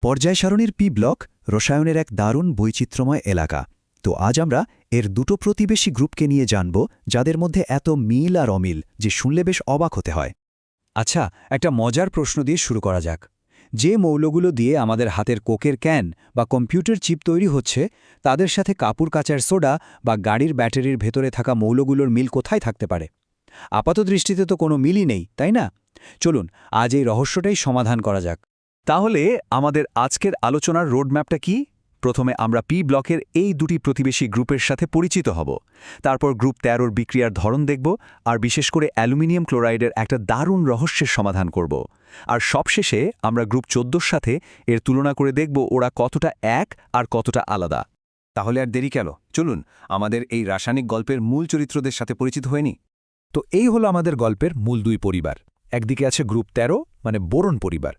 পর্যায় সারণীর P block রসায়নের এক দারুণ বৈচিত্র্যময় এলাকা। তো আজ আমরা এর দুটো প্রতিবেশী গ্রুপকে নিয়ে জানব, যাদের মধ্যে এত মিল আর অমিল যে শুনলে বেশ অবাক হতে হয়। আচ্ছা, একটা মজার প্রশ্ন দিয়ে শুরু করা যাক। যে মৌলগুলো দিয়ে আমাদের হাতের কোকের ক্যান বা কম্পিউটার চিপ তৈরি হচ্ছে, তাদের সাথে কাপড় কাচার সোডা বা গাড়ির ব্যাটারির ভেতরে থাকা মৌলগুলোর মিল কোথায় থাকতে পারে? আপাতদৃষ্টিতে তো কোনো মিলই নেই, তাই না? চলুন আজ এই রহস্যটাই সমাধান করা যাক। তাহলে আমাদের আজকের আলোচনার রোডম্যাপটা কি? প্রথমে আমরা পি ব্লকের এই দুটি প্রতিবেশী গ্রুপের সাথে পরিচিত হব, তারপর গ্রুপ ১৩র বিক্রিয়ার ধরন দেখব, আর বিশেষ করে অ্যালুমিনিয়াম ক্লোরাইডের একটা দারুণ রহস্যের সমাধান করব। আর সবশেষে আমরা গ্রুপ ১৪র সাথে এর তুলনা করে দেখব ওরা কতটা এক আর কতটা আলাদা। তাহলে আর দেরি কেন, চলুন আমাদের এই রাসায়নিক গল্পের মূল চরিত্রদের সাথে পরিচিত হয়নি। তো এই হলো আমাদের গল্পের মূল দুই পরিবার। একদিকে আছে গ্রুপ ১৩, মানে বোরন পরিবার।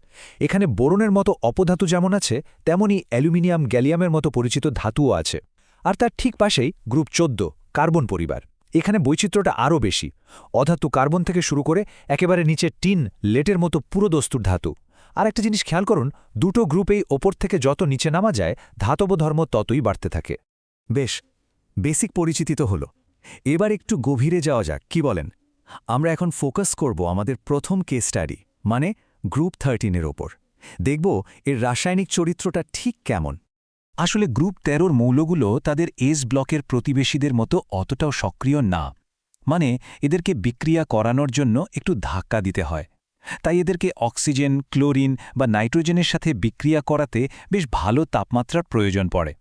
এখানে বোরনের মতো অপধাতু যেমন আছে, তেমনি অ্যালুমিনিয়াম গ্যালিয়ামের মতো পরিচিত ধাতুও আছে। আর তার ঠিক পাশেই গ্রুপ ১৪, কার্বন পরিবার। এখানে বৈচিত্র্যটা আরও বেশি। অধাতু কার্বন থেকে শুরু করে একেবারে নিচে টিন, লেটের মতো পুরো দস্তুর ধাতু। আর একটা জিনিস খেয়াল করুন, দুটো গ্রুপেই ওপর থেকে যত নিচে নামা যায়, ধাতব ধর্ম ততই বাড়তে থাকে। বেশ, বেসিক পরিচিতি তো হলো। এবার একটু গভীরে যাওয়া যাক, কি বলেন? আমরা এখন ফোকাস করব আমাদের প্রথম কেস স্টাডি, মানে গ্রুপ ১৩-এর ওপর। দেখব এর রাসায়নিক চরিত্রটা ঠিক কেমন। আসলে গ্রুপ ১৩র মৌলগুলো তাদের এস ব্লকের প্রতিবেশীদের মতো অতটাও সক্রিয় না। মানে এদেরকে বিক্রিয়া করানোর জন্য একটু ধাক্কা দিতে হয়। তাই এদেরকে অক্সিজেন, ক্লোরিন বা নাইট্রোজেনের সাথে বিক্রিয়া করাতে বেশ ভালো তাপমাত্রার প্রয়োজন পড়ে।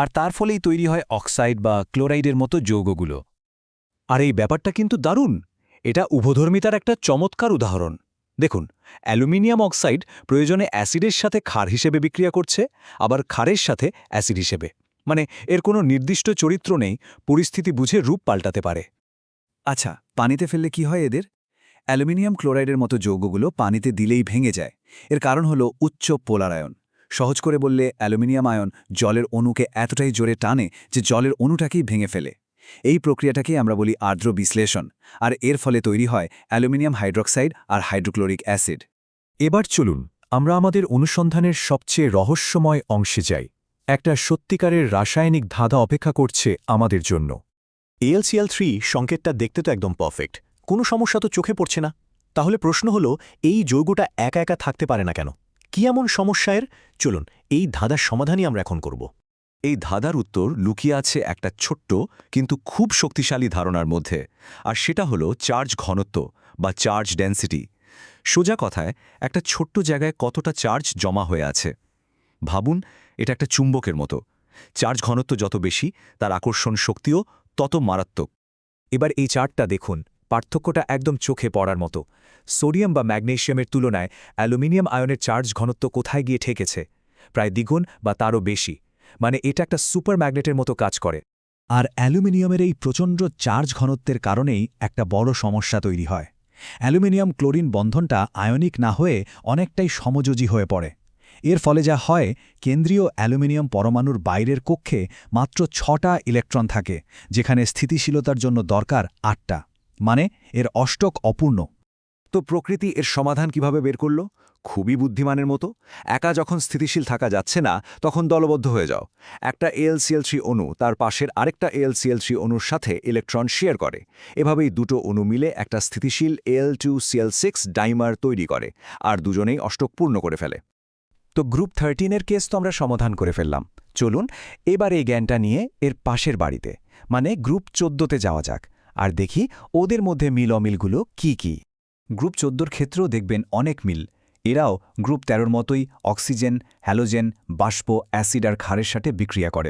আর তার ফলেই তৈরি হয় অক্সাইড বা ক্লোরাইডের মতো যৌগগুলো। আর এই ব্যাপারটা কিন্তু দারুণ। এটা উভধর্মিতার একটা চমৎকার উদাহরণ। দেখুন, অ্যালুমিনিয়াম অক্সাইড প্রয়োজনে অ্যাসিডের সাথে ক্ষার হিসেবে বিক্রিয়া করছে, আবার ক্ষারের সাথে অ্যাসিড হিসেবে। মানে এর কোনো নির্দিষ্ট চরিত্র নেই, পরিস্থিতি বুঝে রূপ পাল্টাতে পারে। আচ্ছা, পানিতে ফেললে কি হয় এদের? অ্যালুমিনিয়াম ক্লোরাইডের মতো যৌগগুলো পানিতে দিলেই ভেঙে যায়। এর কারণ হলো উচ্চ পোলার আয়ন। সহজ করে বললে, অ্যালুমিনিয়াম আয়ন জলের অণুকে এতটাই জোরে টানে যে জলের অণুটাকেই ভেঙে ফেলে। এই প্রক্রিয়াটাকেই আমরা বলি আর্দ্র বিশ্লেষণ, আর এর ফলে তৈরি হয় অ্যালুমিনিয়াম হাইড্রক্সাইড আর হাইড্রোক্লোরিক অ্যাসিড। এবার চলুন আমরা আমাদের অনুসন্ধানের সবচেয়ে রহস্যময় অংশে যাই। একটা সত্যিকারের রাসায়নিক ধাঁধা অপেক্ষা করছে আমাদের জন্য। AlCl3 সংকেতটা দেখতে তো একদম পারফেক্ট, কোনো সমস্যা তো চোখে পড়ছে না। তাহলে প্রশ্ন হলো, এই যৌগটা একা একা থাকতে পারে না কেন? কি এমন সমস্যা এর? চলুন এই ধাঁধার সমাধানই আমরা এখন করব। এই ধাঁধার উত্তর লুকিয়ে আছে একটা ছোট্ট কিন্তু খুব শক্তিশালী ধারণার মধ্যে, আর সেটা হলো চার্জ ঘনত্ব বা চার্জ ডেন্সিটি। সোজা কথায়, একটা ছোট্ট জায়গায় কতটা চার্জ জমা হয়ে আছে। ভাবুন, এটা একটা চুম্বকের মতো। চার্জ ঘনত্ব যত বেশি, তার আকর্ষণ শক্তিও তত মারাত্মক। এবার এই চার্টটা দেখুন, পার্থক্যটা একদম চোখে পড়ার মতো। সোডিয়াম বা ম্যাগনেসিয়ামের তুলনায় অ্যালুমিনিয়াম আয়নের চার্জ ঘনত্ব কোথায় গিয়ে ঠেকেছে? প্রায় দ্বিগুণ বা তারও বেশি। মানে এটা একটা সুপার ম্যাগনেটের মতো কাজ করে। আর অ্যালুমিনিয়ামের এই প্রচণ্ড চার্জ ঘনত্বের কারণেই একটা বড় সমস্যা তৈরি হয়। অ্যালুমিনিয়াম ক্লোরিন বন্ধনটা আয়নিক না হয়ে অনেকটাই সমযোজী হয়ে পড়ে। এর ফলে যা হয়, কেন্দ্রীয় অ্যালুমিনিয়াম পরমাণুর বাইরের কক্ষে মাত্র ৬টা ইলেকট্রন থাকে, যেখানে স্থিতিশীলতার জন্য দরকার ৮টা। মানে এর অষ্টক অপূর্ণ। তো প্রকৃতি এর সমাধান কিভাবে বের করল? খুবই বুদ্ধিমানের মতো। একা যখন স্থিতিশীল থাকা যাচ্ছে না, তখন দলবদ্ধ হয়ে যাও। একটা AlCl3 অণু তার পাশের আরেকটা AlCl3 অণুর সাথে ইলেকট্রন শেয়ার করে। এভাবেই দুটো অণু মিলে একটা স্থিতিশীল Al2Cl6 ডাইমার তৈরি করে, আর দুজনেই অষ্টক পূর্ণ করে ফেলে। তো গ্রুপ 13-এর কেস তো আমরা সমাধান করে ফেললাম। চলুন এবার এই জ্ঞানটা নিয়ে এর পাশের বাড়িতে, মানে গ্রুপ 14তে যাওয়া যাক, আর দেখি ওদের মধ্যে মিল অমিলগুলো কি কি। গ্রুপ 14র ক্ষেত্রেও দেখবেন অনেক মিল। এরাও গ্রুপ 13র মতোই অক্সিজেন, হ্যালোজেন, বাষ্প, অ্যাসিড আর ক্ষারের সাথে বিক্রিয়া করে।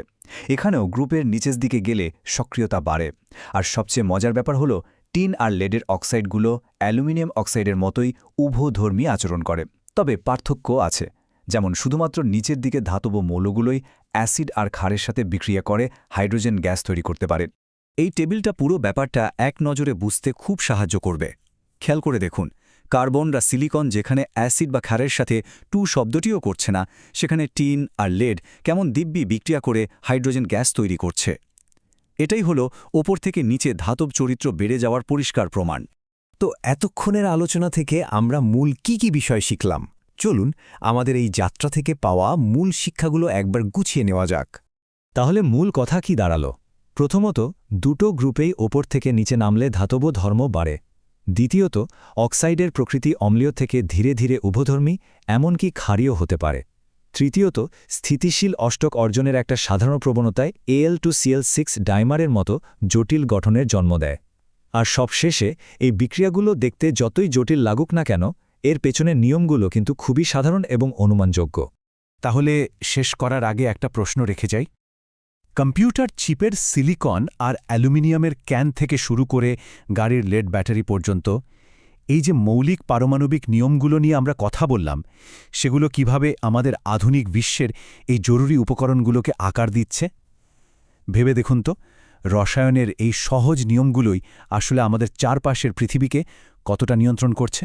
এখানেও গ্রুপের নিচের দিকে গেলে সক্রিয়তা বাড়ে। আর সবচেয়ে মজার ব্যাপার হলো, টিন আর লেডের অক্সাইডগুলো অ্যালুমিনিয়াম অক্সাইডের মতোই উভধর্মী আচরণ করে। তবে পার্থক্য আছে, যেমন শুধুমাত্র নিচের দিকে ধাতব মৌলগুলোই অ্যাসিড আর ক্ষারের সাথে বিক্রিয়া করে হাইড্রোজেন গ্যাস তৈরি করতে পারে। এই টেবিলটা পুরো ব্যাপারটা এক নজরে বুঝতে খুব সাহায্য করবে। খেয়াল করে দেখুন, কার্বন বা সিলিকন যেখানে অ্যাসিড বা ক্ষারের সাথে টু শব্দটিও করছে না, সেখানে টিন আর লেড কেমন দিব্যি বিক্রিয়া করে হাইড্রোজেন গ্যাস তৈরি করছে। এটাই হলো ওপর থেকে নিচে ধাতব চরিত্র বেড়ে যাওয়ার পরিষ্কার প্রমাণ। তো এতক্ষণের আলোচনা থেকে আমরা মূল কি বিষয় শিখলাম? চলুন আমাদের এই যাত্রা থেকে পাওয়া মূল শিক্ষাগুলো একবার গুছিয়ে নেওয়া যাক। তাহলে মূল কথা কি দাঁড়ালো? প্রথমত, দুটো গ্রুপেই ওপর থেকে নিচে নামলে ধাতব ধর্ম বাড়ে। দ্বিতীয়ত, অক্সাইডের প্রকৃতি অম্লীয় থেকে ধীরে ধীরে উভধর্মী, এমনকি ক্ষারীয় হতে পারে। তৃতীয়ত, স্থিতিশীল অষ্টক অর্জনের একটা সাধারণ প্রবণতায় Al2Cl6 ডাইমারের মতো জটিল গঠনের জন্ম দেয়। আর সবশেষে, এই বিক্রিয়াগুলো দেখতে যতই জটিল লাগুক না কেন, এর পেছনের নিয়মগুলো কিন্তু খুবই সাধারণ এবং অনুমানযোগ্য। তাহলে শেষ করার আগে একটা প্রশ্ন রেখে যাই। কম্পিউটার চিপের সিলিকন আর অ্যালুমিনিয়ামের ক্যান থেকে শুরু করে গাড়ির লেড ব্যাটারি পর্যন্ত এই যে মৌলিক পারমাণবিক নিয়মগুলো নিয়ে আমরা কথা বললাম, সেগুলো কিভাবে আমাদের আধুনিক বিশ্বের এই জরুরি উপকরণগুলোকে আকার দিচ্ছে? ভেবে দেখুন তো, রসায়নের এই সহজ নিয়মগুলোই আসলে আমাদের চারপাশের পৃথিবীকে কতটা নিয়ন্ত্রণ করছে।